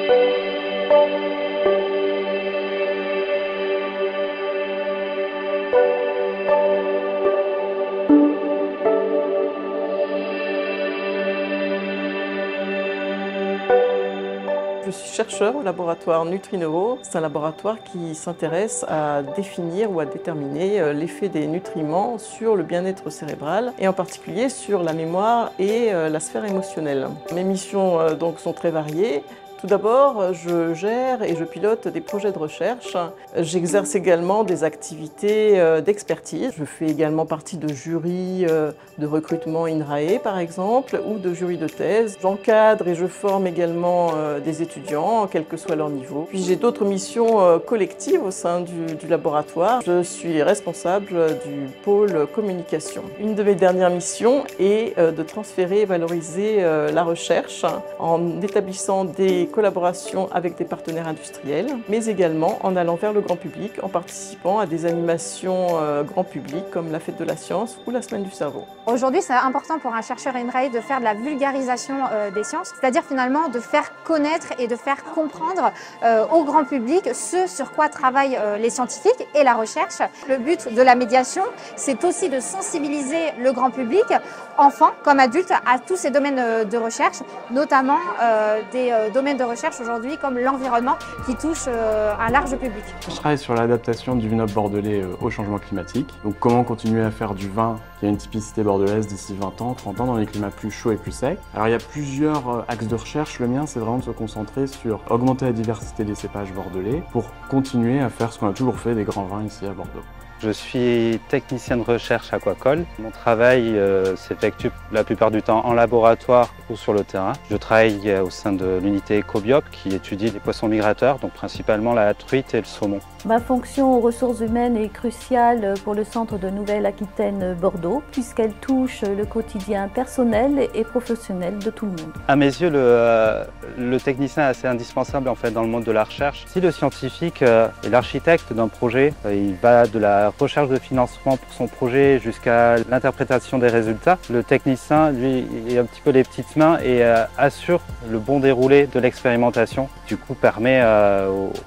Je suis chercheur au laboratoire Nutrinovo. C'est un laboratoire qui s'intéresse à définir ou à déterminer l'effet des nutriments sur le bien-être cérébral et en particulier sur la mémoire et la sphère émotionnelle. Mes missions donc sont très variées. Tout d'abord, je gère et je pilote des projets de recherche. J'exerce également des activités d'expertise. Je fais également partie de jurys de recrutement INRAE, par exemple, ou de jurys de thèse. J'encadre et je forme également des étudiants, quel que soit leur niveau. Puis j'ai d'autres missions collectives au sein du laboratoire. Je suis responsable du pôle communication. Une de mes dernières missions est de transférer et valoriser la recherche en établissant des collaborations avec des partenaires industriels, mais également en allant vers le grand public, en participant à des animations grand public comme la Fête de la Science ou la Semaine du Cerveau. Aujourd'hui, c'est important pour un chercheur INRAE de faire de la vulgarisation des sciences, c'est-à-dire finalement de faire connaître et de faire comprendre au grand public ce sur quoi travaillent les scientifiques et la recherche. Le but de la médiation, c'est aussi de sensibiliser le grand public, enfants comme adultes, à tous ces domaines de recherche, notamment des domaines de recherche aujourd'hui comme l'environnement qui touche un large public. Je travaille sur l'adaptation du vignoble bordelais au changement climatique. Donc comment continuer à faire du vin qui a une typicité bordelaise d'ici 20 ans, 30 ans dans les climats plus chauds et plus secs. Alors il y a plusieurs axes de recherche. Le mien, c'est vraiment de se concentrer sur augmenter la diversité des cépages bordelais pour continuer à faire ce qu'on a toujours fait des grands vins ici à Bordeaux. Je suis technicien de recherche aquacole. Mon travail s'effectue la plupart du temps en laboratoire ou sur le terrain. Je travaille au sein de l'unité Ecobiop qui étudie les poissons migrateurs, donc principalement la truite et le saumon. Ma fonction aux ressources humaines est cruciale pour le centre de Nouvelle-Aquitaine Bordeaux, puisqu'elle touche le quotidien personnel et professionnel de tout le monde. À mes yeux, le technicien est assez indispensable en fait dans le monde de la recherche. Si le scientifique est l'architecte d'un projet, il va de la recherche de financement pour son projet jusqu'à l'interprétation des résultats. Le technicien, lui, est un petit peu les petites mains et assure le bon déroulé de l'expérimentation. Du coup, permet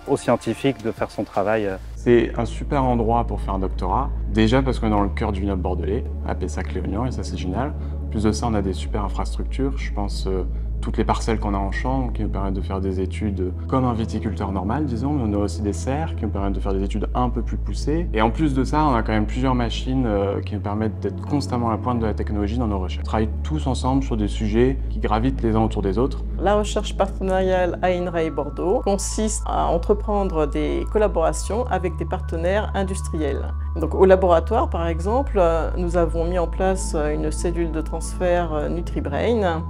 aux scientifiques de faire son travail. C'est un super endroit pour faire un doctorat. Déjà parce qu'on est dans le cœur du vignoble bordelais, à Pessac-Léognan, et ça c'est génial. En plus de ça, on a des super infrastructures. Je pense toutes les parcelles qu'on a en champ qui nous permettent de faire des études comme un viticulteur normal, disons. Mais on a aussi des serres qui nous permettent de faire des études un peu plus poussées. Et en plus de ça, on a quand même plusieurs machines qui nous permettent d'être constamment à la pointe de la technologie dans nos recherches. On travaille tous ensemble sur des sujets qui gravitent les uns autour des autres. La recherche partenariale à INRAE Bordeaux consiste à entreprendre des collaborations avec des partenaires industriels. Donc, au laboratoire, par exemple, nous avons mis en place une cellule de transfert NutriBrain.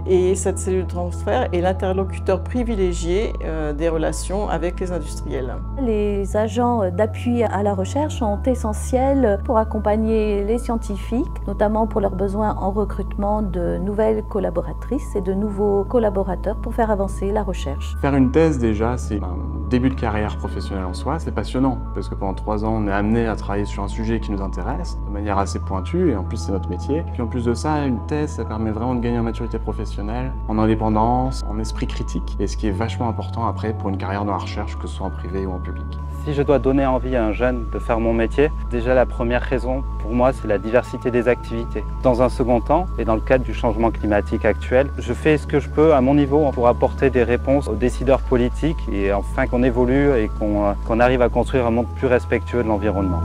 Et cette cellule de transfert est l'interlocuteur privilégié des relations avec les industriels. Les agents d'appui à la recherche sont essentiels pour accompagner les scientifiques, notamment pour leurs besoins en recrutement de nouvelles collaboratrices et de nouveaux collaborateurs pour faire avancer la recherche. Faire une thèse déjà, c'est un début de carrière professionnelle en soi. C'est passionnant parce que pendant 3 ans, on est amené à travailler sur un sujet qui nous intéresse de manière assez pointue et en plus c'est notre métier. Puis en plus de ça, une thèse, ça permet vraiment de gagner en maturité professionnelle, en indépendance, en esprit critique, et ce qui est vachement important après pour une carrière dans la recherche, que ce soit en privé ou en public. Si je dois donner envie à un jeune de faire mon métier, déjà la première raison pour moi c'est la diversité des activités. Dans un second temps, et dans le cadre du changement climatique actuel, je fais ce que je peux à mon niveau pour apporter des réponses aux décideurs politiques et enfin qu'on évolue et qu'on arrive à construire un monde plus respectueux de l'environnement.